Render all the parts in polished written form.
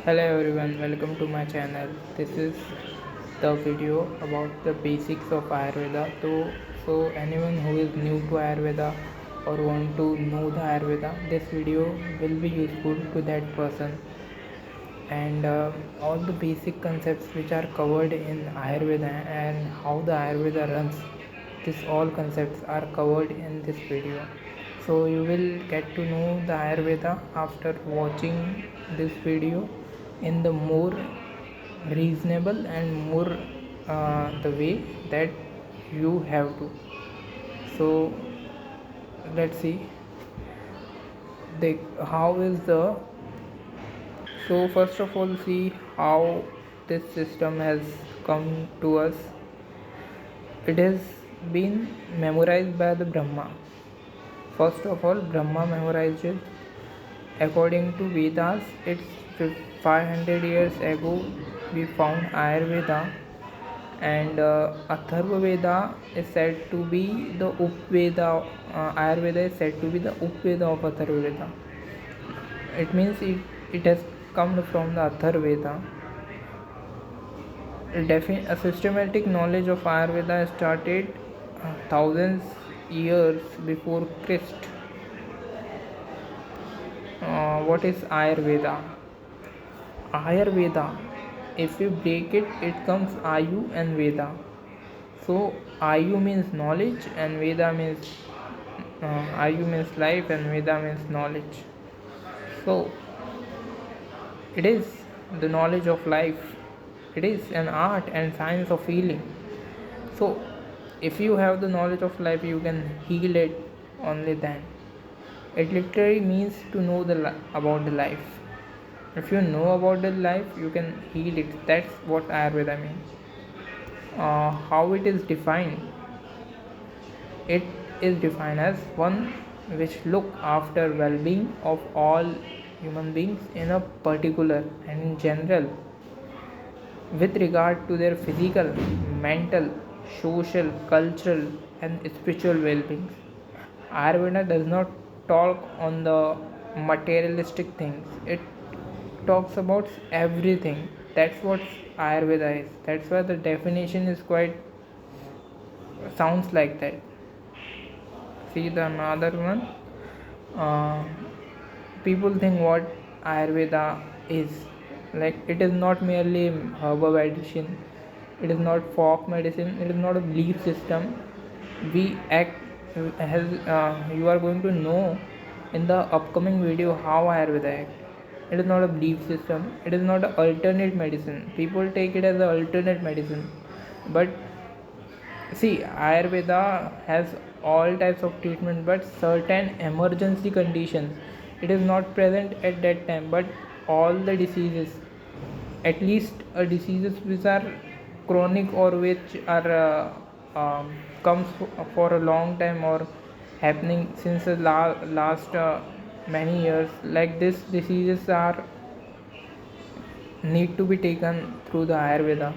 Hello everyone, welcome to my channel. This is the video about the basics of Ayurveda. So anyone who is new to Ayurveda or want to know the Ayurveda, this video will be useful to that person. And all the basic concepts which are covered in Ayurveda and how the Ayurveda runs, this all concepts are covered in this video. So you will get to know the Ayurveda after watching this video in the more reasonable and more the way that you have to. So let's see the how is the so first of all, see how this system has come to us. It has been memorized by the Brahma. First of all, Brahma memorized it. According to Vedas, it's 500 years ago we found Ayurveda, and Atharva Veda is said to be the Upveda. Ayurveda is said to be the Upveda of Atharva Veda. It means it has come from the Atharvaveda. A systematic knowledge of Ayurveda started thousands years before Christ. What is Ayurveda? Ayurveda, if you break it, it comes Ayu and Veda. So Ayu means knowledge and Veda means Ayu means life and Veda means knowledge. So it is the knowledge of life. It is an art and science of healing. So if you have the knowledge of life, you can heal it only then. It literally means to know about the life. If you know about the life, you can heal it. That's what Ayurveda means. How it is defined? It is defined as one which look after well-being of all human beings in a particular and in general with regard to their physical, mental, social, cultural, and spiritual well being. Ayurveda does not talk on the materialistic things, it talks about everything. That's what Ayurveda is. That's why the definition is quite sounds like that. See the another one. Uh, People think what Ayurveda is. Like it is not merely herbal medicine, it is not folk medicine, it is not a belief system. We act as you are going to know in the upcoming video how Ayurveda act. It is not a belief system, it is not an alternate medicine. People take it as an alternate medicine, but see, Ayurveda has all types of treatment, but certain emergency conditions it is not present at that time. But all the diseases, at least diseases which are chronic or which are comes for a long time or happening since the last many years, like this diseases are need to be taken through the Ayurveda.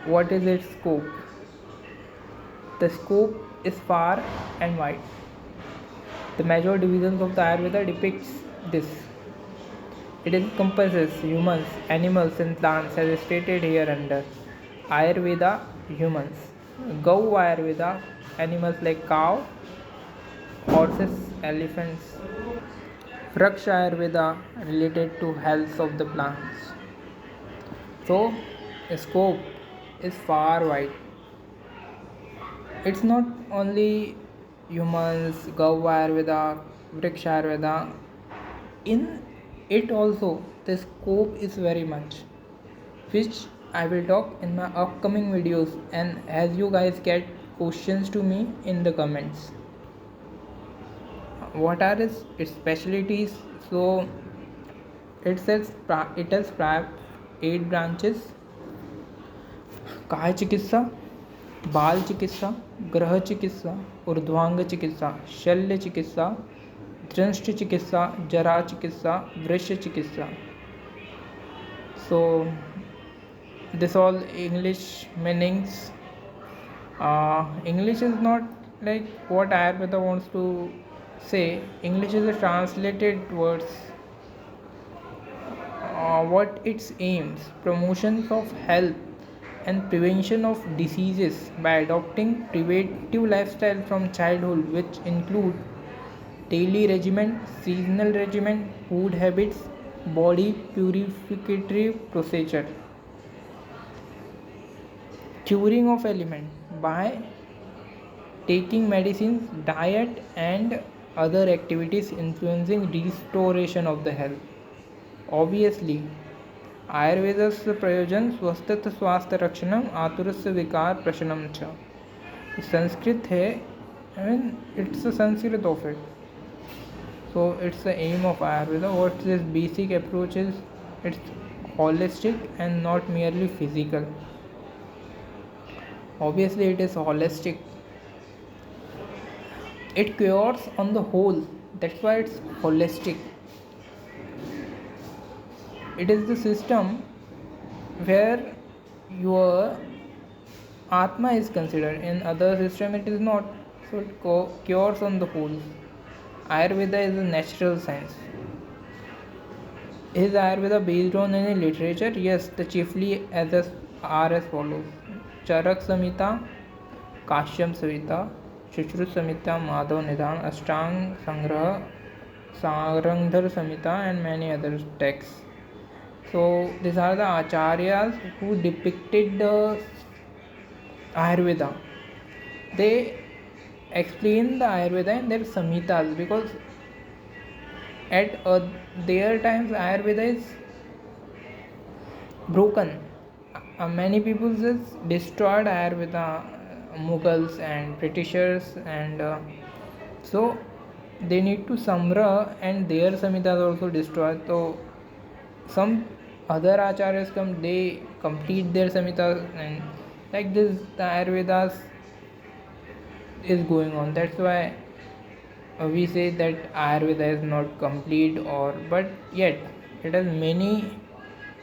What is its scope? The scope is far and wide. The major divisions of the Ayurveda depicts this. It encompasses humans, animals and plants as stated here under. Ayurveda, humans. Gau Ayurveda, animals like cow, horses, elephants. Vraksha Ayurveda, related to health of the plants. So, scope is far wide. It's not only humans, Gau Ayurveda, Vriksha Ayurveda. In it also, the scope is very much, which I will talk in my upcoming videos, and as you guys get questions to me in the comments. What are its specialties? So it says it has 8 branches: काय चिकित्सा, बाल चिकित्सा, ग्रह चिकित्सा, ऊर्ध्वांग चिकित्सा, शल्य चिकित्सा, दृष्टि चिकित्सा, जरा चिकित्सा, वृक्ष चिकित्सा. So this all English meanings. English is not like what Ayurveda wants to say. English is a translated words. what its aims: promotion of health and prevention of diseases by adopting preventive lifestyle from childhood, which include daily regimen, seasonal regimen, food habits, body purificatory procedure, curing of element by taking medicines, diet, and other activities influencing restoration of the health. Obviously, आयुर्वेदस्य प्रयोजन स्वस्थ स्वास्थ्य रक्षणम आतुरस्य विकार प्रशमनम च. संस्कृत है, I mean it's a Sanskrit of it. So it's the aim of Ayurveda. What this basic approach is, it's holistic and not merely physical. Obviously, it is holistic. It cures on the whole. That's why it's holistic. It is the system where your Atma is considered. In other system, it is not. So it cures on the whole. Ayurveda is a natural science. Is Ayurveda based on any literature? Yes, the chiefly are as follows: Charak Samhita, Kashyam Samhita, Shushruta Samhita, Madhav Nidhan, Ashtang Sangraha, Sarangdhar Samhita, and many other texts. So these are the acharyas who depicted the Ayurveda. They explain the Ayurveda in their Samhitas, because at their times Ayurveda is broken. Many people just destroyed Ayurveda, Mughals and Britishers, and so they need to samra, and their samhitas also destroyed. So some other acharyas come, they complete their samhitas, and like this the Ayurvedas is going on. That's why we say that Ayurveda is not complete, or but yet it has many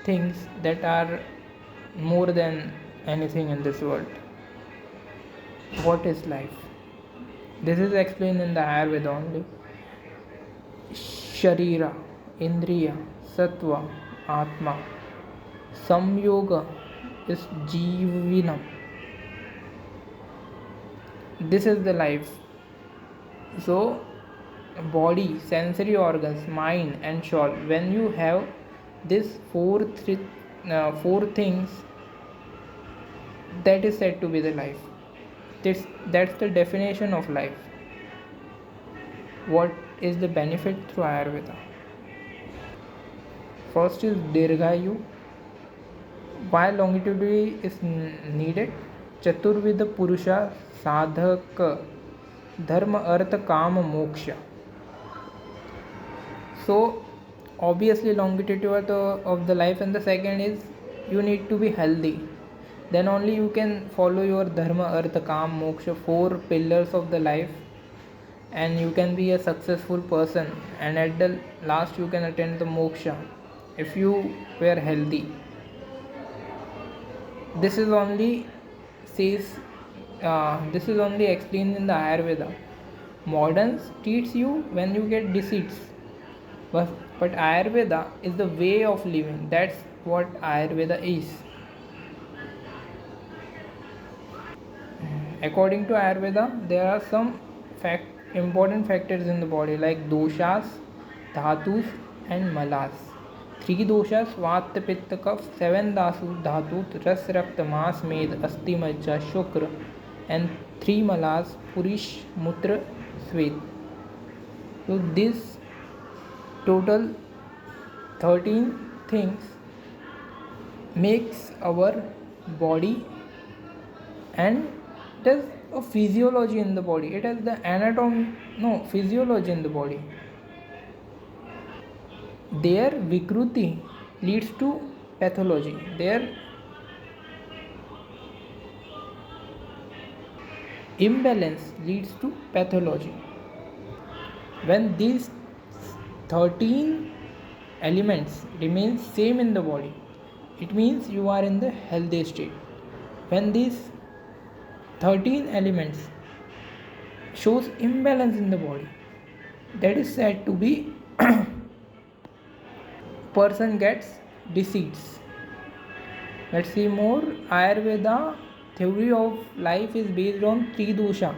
things that are more than anything in this world. What is life? This is explained in the Ayurveda only. Sharira, Indriya, Sattva, Atma. Samyoga is Jivinam. This is the life. So, body, sensory organs, mind, and soul. When you have these four things, that is said to be the life. That's the definition of life. What is the benefit through Ayurveda? First is Dirghayu. Why longevity is needed? Chaturvida Purusha Sadhaka Dharma Artha Kama Moksha. So obviously longevity of the life, and the second is you need to be healthy. Then only you can follow your Dharma Artha Kama Moksha, 4 pillars of the life, and you can be a successful person, and at the last you can attain the moksha if you were healthy. This is only this is only explained in the Ayurveda. Moderns teach you when you get disease, but Ayurveda is the way of living. That's what Ayurveda is. According to Ayurveda, there are some important factors in the body like doshas, dhatus, and malas. 3 doshas: Vata, Pitta, Kapha. 7 dhatus: Ras, Rakta, Mas, Med, Asti, Majja, Shukra. And 3 malas: Purish, Mutra, Svet. So this total 13 things makes our body, and it has a physiology in the body. It has the physiology in the body. Their vikruti leads to pathology. Their imbalance leads to pathology. When these 13 elements remain same in the body, it means you are in the healthy state. When these 13 elements shows imbalance in the body, that is said to be person gets disease. Let's see more. Ayurveda theory of life is based on three dosha,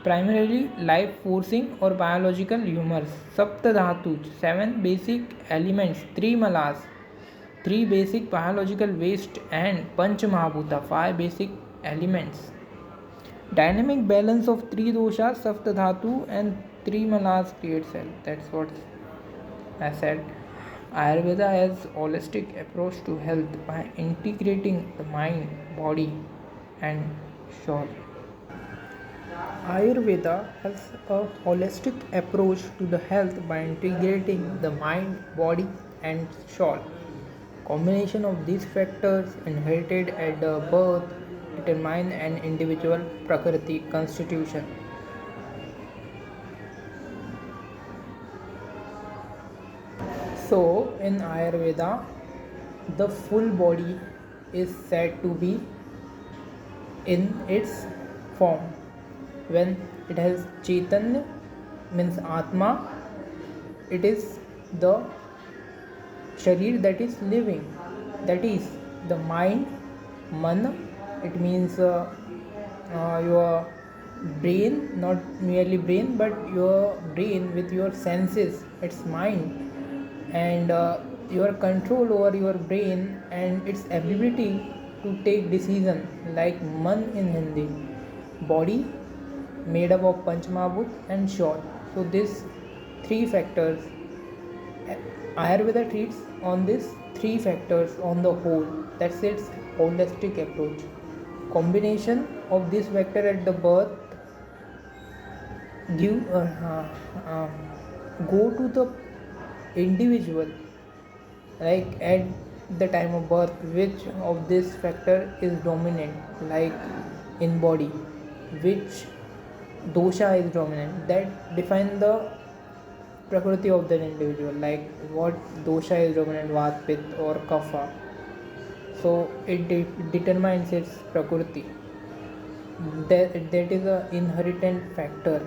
primarily life forcing or biological humors. Sapta dhatus, seven basic elements, three malas, three basic biological waste, and Panch Mahabhuta, five basic elements. Dynamic balance of three doshas, Sapta dhatu, and three malas creates health. That's what I said. Ayurveda has holistic approach to health by integrating the mind, body, and soul. Ayurveda has a holistic approach to the health by integrating the mind, body, and soul. Combination of these factors inherited at the birth determine an individual prakriti constitution. So, in Ayurveda, the full body is said to be in its form. When it has Chaitanya, means Atma, it is the Sharir that is living, that is the mind, Mana, it means your brain, not merely brain, but your brain with your senses, its mind, and your control over your brain and its ability to take decision, like Man in Hindi. Body made up of Panchmahabhut and Shaur. So these three factors, Ayurveda treats on these three factors on the whole. That's its holistic approach. Combination of this factor at the birth give go to the individual, like at the time of birth, which of this factor is dominant, like in body, which dosha is dominant, that define the prakriti of that individual, like what dosha is dominant, vat, pitta or kapha. So it determines its prakriti. That is a inherent factor.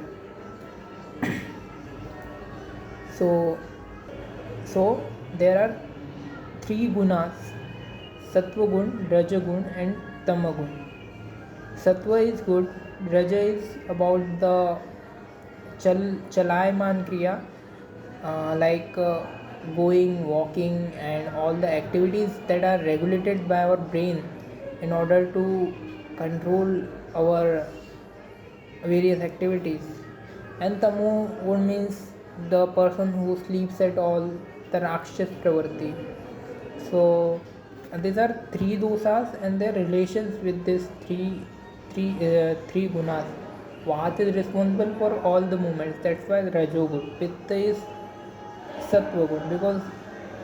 So there are three gunas: sattva gun, raja gun, and tama gun. Sattva is good, raja is about the chalayman kriya, like going, walking, and all the activities that are regulated by our brain in order to control our various activities. And tamo gun means the person who sleeps at all, the rakshas pravarti. So these are three dosas and their relations with these three gunas. Vat is responsible for all the movements. That's why Rajogun. Pitta is Sattvagun, because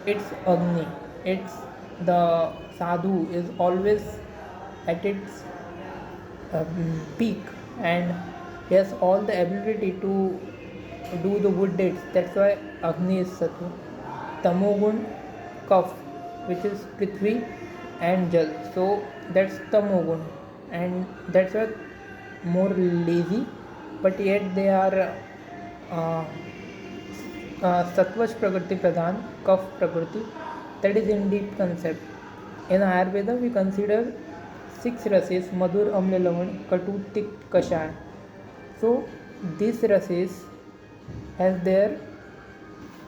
it's Agni. It's the sadhu is always at its peak, and he has all the ability to do the good deeds. That's why Agni is Sattva. Tamogun, Kaf, which is Prithvi and Jal. So that's Tamogun, and that's why more lazy, but yet they are Sattvash Prakriti Pradhan, Kaf Prakriti. That is indeed concept. In Ayurveda, we consider six rases: Madhur, Amla, Lavan, Katu, Tik, Kashan. So these rases has their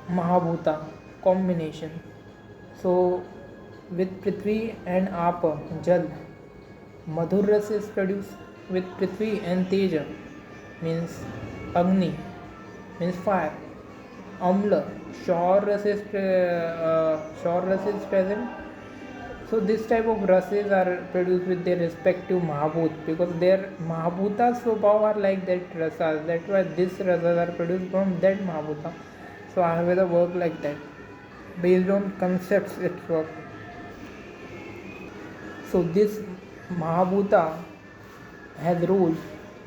Mahabhuta combination. So with Prithvi and Apa, Jal, Madhur ras is produced with Prithvi and Teja, means Agni, means fire. Amla, Shaur ras is present. So this type of rases are produced with their respective Mahabhut, because their Mahabhuta Swabhav are like that rasas. That's why these rasas are produced from that Mahabhuta. So Ayurveda work like that. Based on concepts it work. So this Mahabhuta has role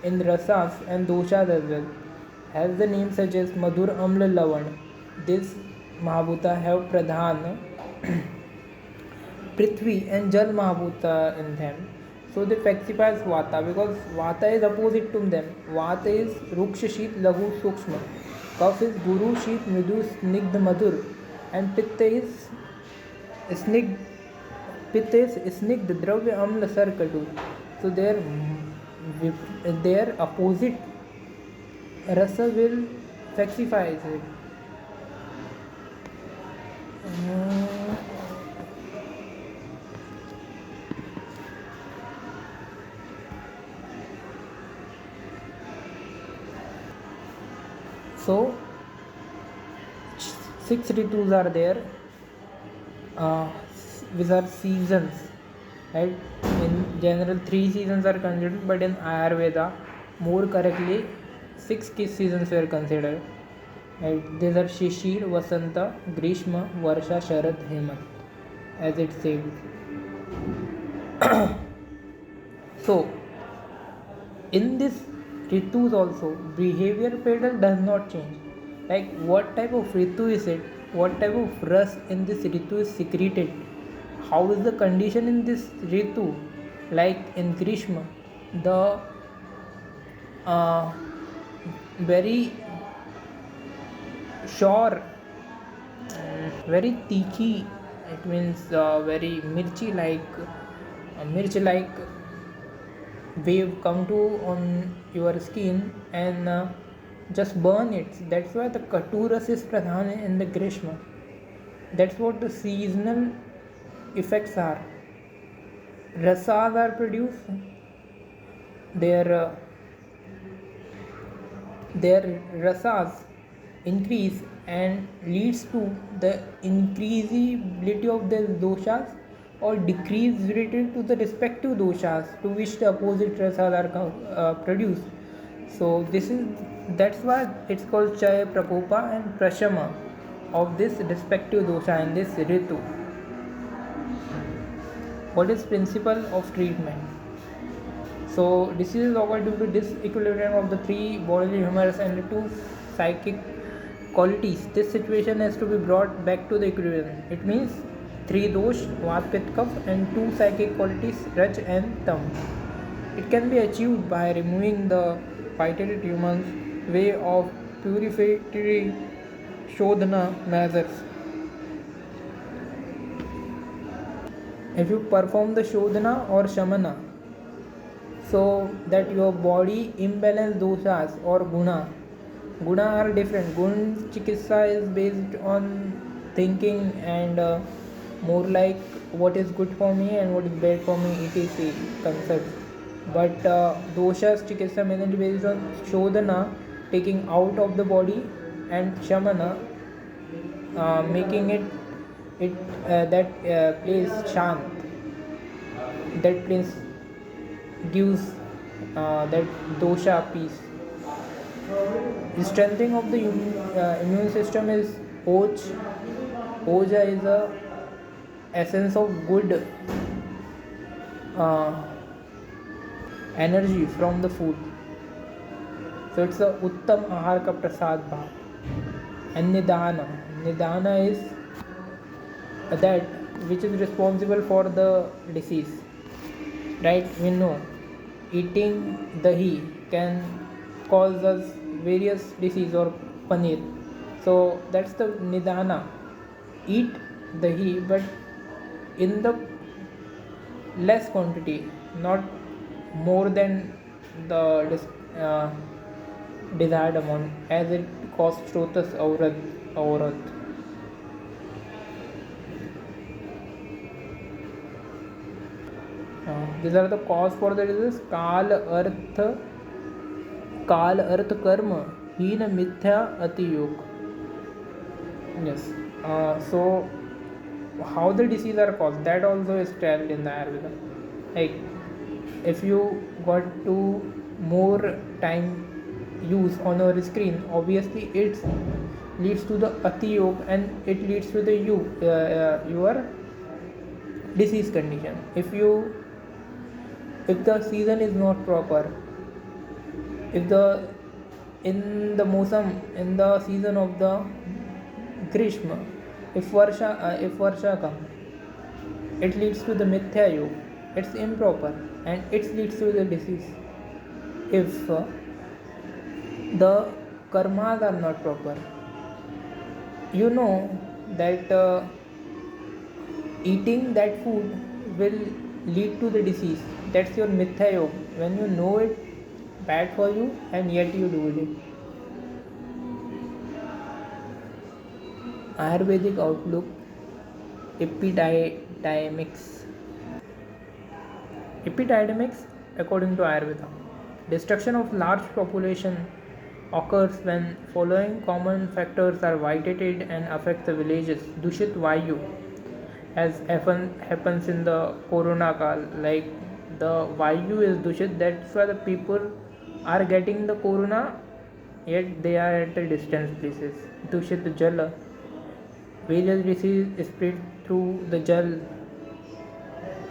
in rasas and doshas as well. As the name suggests, Madhur, Amla, Lavan, this Mahabhuta have Pradhan, Prithvi and Jal Mahabhuta in them. So they specifies Vata, because Vata is opposite to them. Vata is Ruksha, Sheet, Laghu, Sukshma. Kaf is Guru, Sheet, Mridu, Snigdha, Madhur. And Pitta is स्निग्ध पित्त is स्निग्ध द्रव्य अम्ल sir कटु. So their opposite rasa will sacrifice it. So 6 ritus are there, which are seasons, right? In general 3 seasons are considered, but in Ayurveda more correctly 6 seasons were considered, right? These are Shishir, Vasanta, Grishma, Varsha, Sharad, Hemant, as it said. So in this ritus also behavior pattern does not change. Like what type of ritu is it, what type of ras in this ritu is secreted, how is the condition in this ritu. Like in Grishma, the very sure, very tikhi, it means very mirchi like wave come to on your skin and just burn it. That's why the katuras is pradhan in the Grishma. That's what the seasonal effects are. Rasas are produced, their rasas increase and leads to the increasability of the doshas or decrease related to the respective doshas to which the opposite rasas are produced. So that's why it's called Chaya, Prakopa and Prashama of this respective dosha in this ritu. What is principle of treatment? So disease occur due to disequilibrium of the 3 bodily humors and the 2 psychic qualities. This situation has to be brought back to the equilibrium. It means 3 dosh, Vat, Pitta, Kapha and 2 psychic qualities, Raj and Tam. It can be achieved by removing the vital humans way of purificatory Shodhana measures. If you perform the Shodhana or Shamana, so that your body imbalance doshas or guna are different. Gun chikitsa is based on thinking and more like what is good for me and what is bad for me, etc. concepts. But doshas chikitsa mainly based on shodhana, taking out of the body, and shamana, making it that place shant. That place gives that dosha peace. The strengthening of the immune system is Oj. Oja is the essence of good uh, energy from the food. So it's a Uttam Ahar ka Prasad Bhav. And Nidana. Nidana is that which is responsible for the disease. Right? We know eating dahi can cause us various disease or paneer. So that's the nidana. Eat dahi, but in the less quantity, not more than the desired amount, as it causes shrotas aurat. These are the cause for the disease. काल अर्थ कर्म हीन मिथ्या अति योग. Yes. So how the disease are caused, that also is told in the Ayurveda. Like if you got to more time use on your screen, obviously it leads to the ati yog and it leads to the your disease condition. If the season is not proper, if the in the season of the Grishma, if Varsha comes, it leads to the Mithya Yoga. It's improper and it leads to the disease. If the karmas are not proper, you know that eating that food will lead to the disease. That's your mithya yoga. When you know it bad for you and yet you do it. Ayurvedic outlook, epidemics. Epidemics, according to Ayurveda, destruction of large population occurs when following common factors are violated and affect the villages. Dushit Vayu, as happens in the Corona Kal, like the Vayu is Dushit, that's why the people are getting the Corona, yet they are at the distant places. Dushit Jala, various diseases spread through the Jal,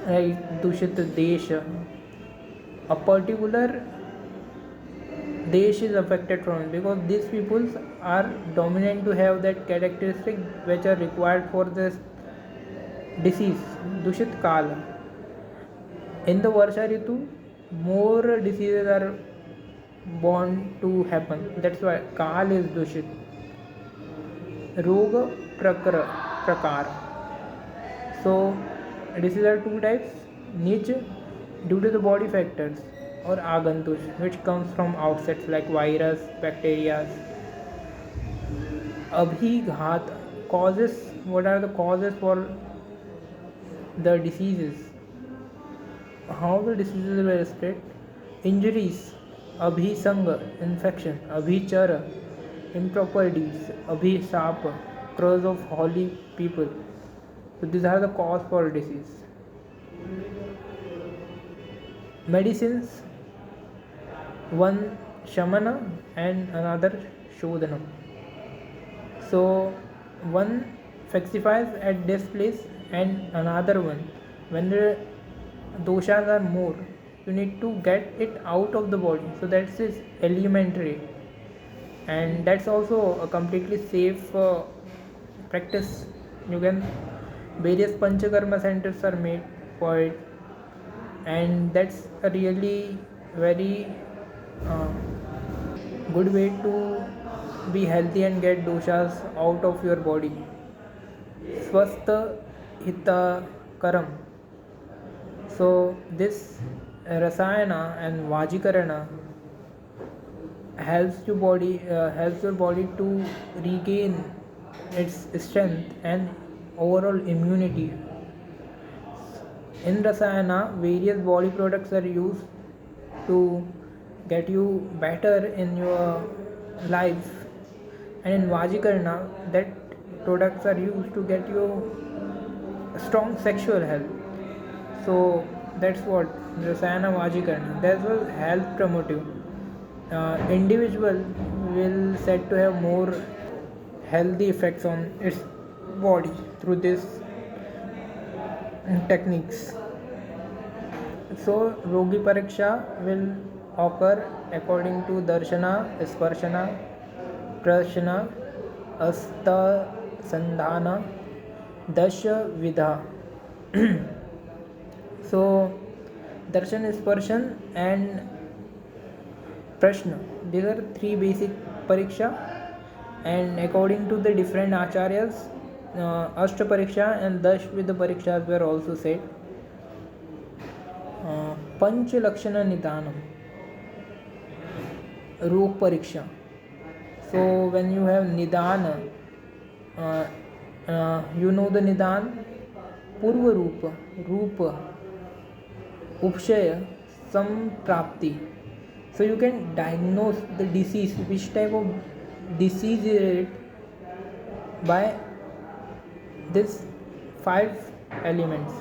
right? Dushit Desh, a particular Desh is affected from it because these peoples are dominant to have that characteristic which are required for this disease. Dushit Kal. In the Varsha Ritu, more diseases are born to happen. That's why Kal is Dushit. Roga Prakar. So, diseases are two types. Nij, due to the body factors, or Agantush, which comes from outside like virus, bacteria. Abhighat, causes. What are the causes for the diseases? How the diseases were spread? Injuries, abhisanga, infection, abhichara, improper deeds, abhisapa, curse of holy people. So these are the cause for disease. Medicines, one shamana and another shodhana. So one falsifies at this place and another one. When the doshas are more, you need to get it out of the body. So that's is elementary, and that's also a completely safe practice. You can various panchakarma centers are made for it, and that's a really very uh, good way to be healthy and get doshas out of your body. Swastha hita karam. So this rasayana and vajikarana helps your body to regain its strength and overall immunity. In rasayana, various body products are used to get you better in your life, and in vajikarana, that products are used to get you strong sexual health. So that's what rasayana vajikarana. That was health promotive. Individual will said to have more healthy effects on its body through these techniques. So Rogi Pariksha will occur according to Darshana, Sparshana, Prashna, Asta Sandhana, Dasha Vidha. So Darshan, Sparshan and Prashna. These are three basic pariksha, and according to the different acharyas, Ashta pariksha and Dash Vidha parikshas were also said. Panch Lakshana Nidanam, Rog Pariksha. So when you have Nidana, you know the Nidan, Purva Rupa, Rupa, Upshaya, Samprapti. So you can diagnose the disease, which type of disease is it, by these five elements.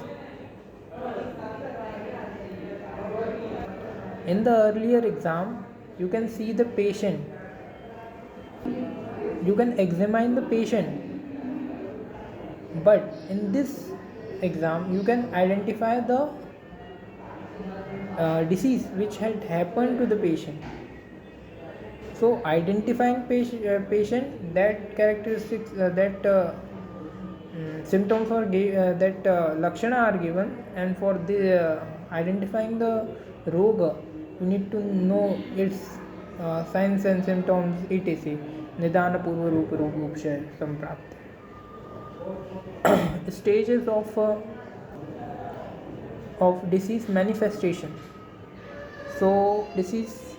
In the earlier exam, you can see the patient, you can examine the patient, but in this exam, you can identify the disease which had happened to the patient. So identifying patient, that characteristics, that symptoms or that lakshana are given, and for the identifying the roga, you need to know its signs and symptoms, etc. Nidana Purva Rupa Roga Upshaya Samprapti. Stages of disease manifestation. So disease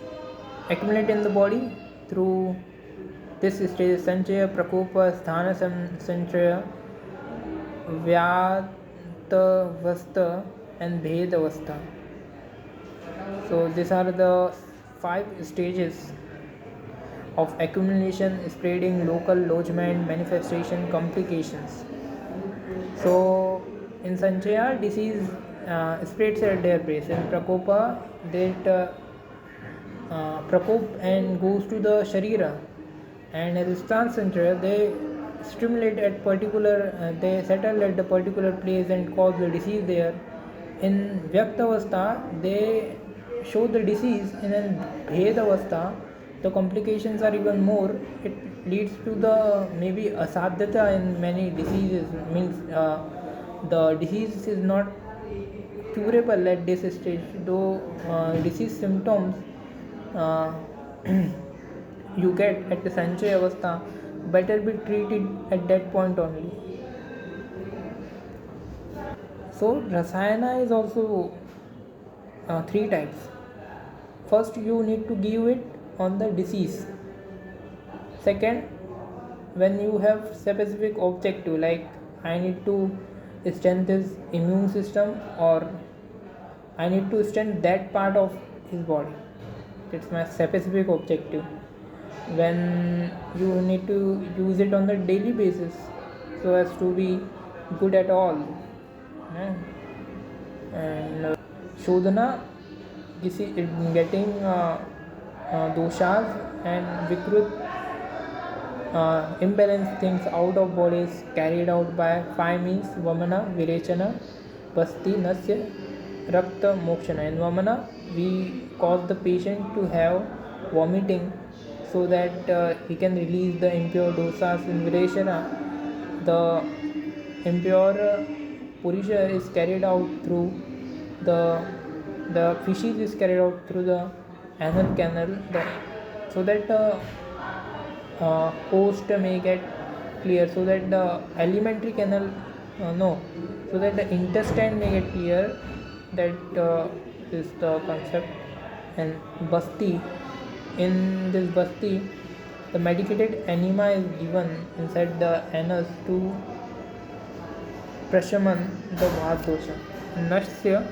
accumulate in the body through this stage: Sanchaya, Prakopa, Sthana Sanchaya, Vyatavastha, and Bhedavastha. So these are the 5 stages of accumulation, spreading, local lodgement, manifestation, complications. So in Sanchaya, disease spreads at their pace. In Prakopa, that Prakop and goes to the Sharira, and in Sthana Sanchaya, they stimulate at particular, they settle at the particular place and cause the disease there. In Vyaktavastha, they show the disease. In Bhedavastha, the complications are even more. It leads to the maybe asadhyata in many diseases, means the disease is not curable at this stage, though disease symptoms uh, you get at the Sanchaya Avastha better be treated at that point only. So Rasayana is also 3 types. First, you need to give it on the disease. Second, when you have specific objective, like I need to strengthen his immune system, or I need to strengthen that part of his body, it's my specific objective. When you need to use it on the daily basis so as to be good at all. Yeah. And Shodhana, this is getting doshas and Vikrut imbalanced things out of body is carried out by 5 means: Vamana, Virechana, Basti, Nasya, Rakta, Mokshana. In Vamana, we cause the patient to have vomiting so that he can release the impure dosas. In Virechana, the impure Purisha is carried out through the feces is carried out through the anal canal, so that host may get clear, so that the alimentary canal no, so that the intestine may get clear. That is the concept. And Basti, in this Basti, the medicated enema is given inside the anus to prashaman the Vhat dosha. Nasya,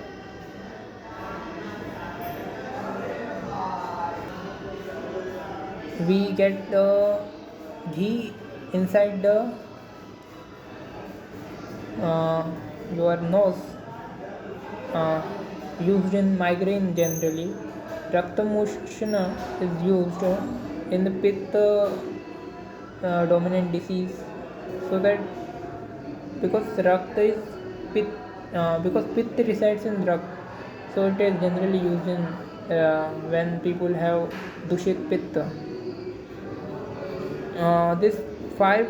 we get the ghee inside the your nose, uh, used in migraine generally. Raktamoshana is used in the pitta dominant disease, so that because Rakta is pit, because Pitta resides in Rakta, so it is generally used in when people have Dushit Pitta. These 5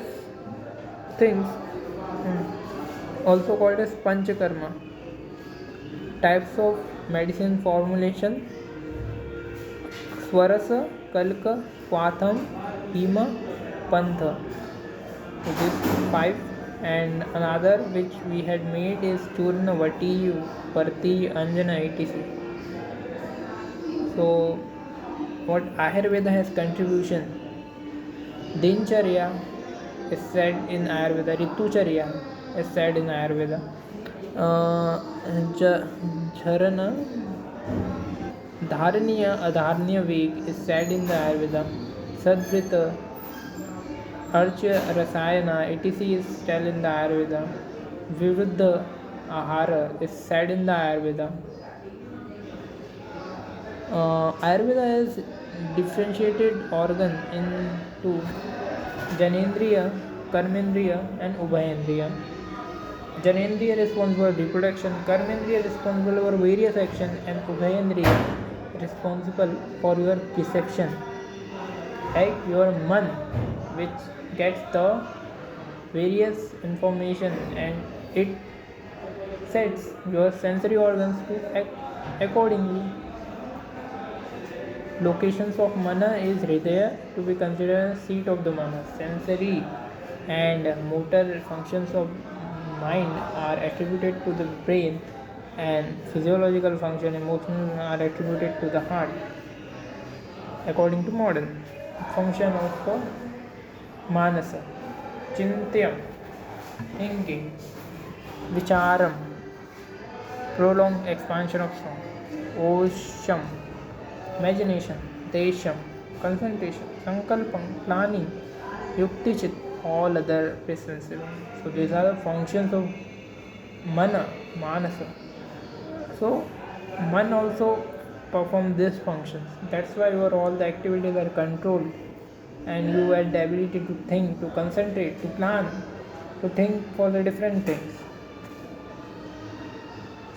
things, also called as Panchakarma, types of medicine formulation: Swarasa, Kalka, Kwatham, Hima, Pantha. So these 5. And another which we had made is Churna, Vati, Parti, Anjana, etc. So what Ayurveda has contribution: Dincharya is said in Ayurveda, Ritucharya is said in Ayurveda, Jharana, Dharaniya, Adharniya Veg is said in the Ayurveda, Sadvrita, Archa, Rasayana, etc. is said in the Ayurveda, Viruddha Ahara is said in the Ayurveda. Ayurveda has differentiated organ into Janendriya, Karmendriya, and Ubhayendriya. Janendriya responsible for reproduction, Karmendriya responsible for various action, and Ubhayendriya responsible for your perception, like your man, which gets the various information and it sets your sensory organs to act accordingly. Locations of mana is Hridaya, to be considered seat of the mana. Sensory and motor functions of mind are attributed to the brain, and physiological function emotional are attributed to the heart according to modern function of manasa, chintyam, thinking, vicharam, prolonged expansion of sound, osham, imagination, desham, concentration, sankalpam, planning, yuktichit, all other presences. So these are the functions of mana, manasa. So man also perform these functions. That's why your all the activities are controlled, and you have the ability to think, to concentrate, to plan, to think for the different things.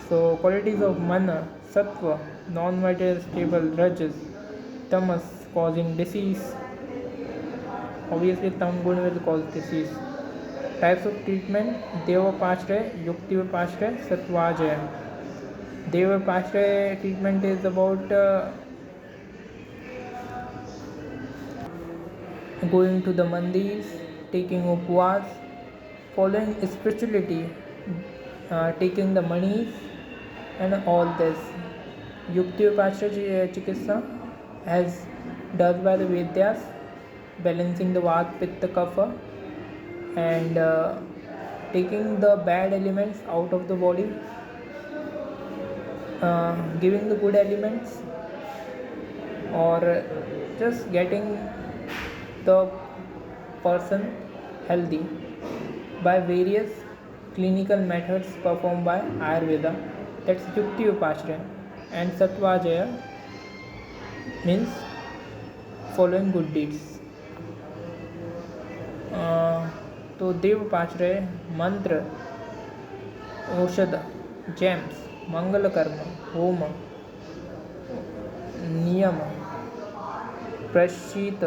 So qualities of mana, sattva, non-material stable, rajas, tamas, causing disease. Obviously tamgun will cause disease. Types of treatment: deva pashray, yukti pashray, satvajaya. Deva pashray treatment is about going to the mandirs, taking upvas, following spirituality, taking the monies, and all this. Yuktiyopashra Chikitsa, as does by the Vedyas, balancing the Vat, Pitta, Kapha, and taking the bad elements out of the body, giving the good elements, or just getting the person healthy by various clinical methods performed by Ayurveda. That's Yukti Upashraya. And Satvajaya means following good deeds. तो देव पाश्रय मंत्र, औषध, James, मंगल कर्म, home, नियम, प्रशीत,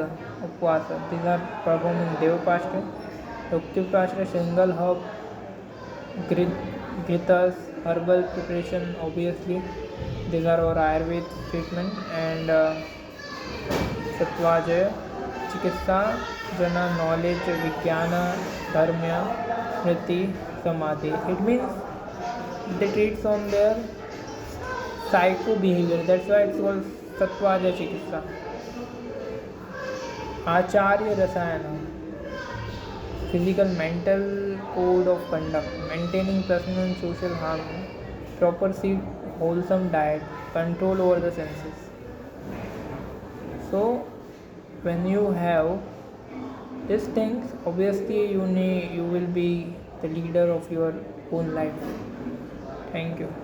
उपवास. These are performed in Devapashra. Yuktipashra, single herb, ghritas, herbal preparation. Obviously, these are our Ayurvedic treatment. And Satvajaya, Chikitsa, Jana, knowledge, Vijnana, Dharma, Smriti, Samadhi. It means they treats on their psycho behavior. That's why it's called Satvajaya Chikitsa. Acharya Rasayana, physical mental code of conduct, maintaining personal and social harmony, proper sleep, wholesome diet, control over the senses. So when you have these things, obviously you will be the leader of your own life. Thank you.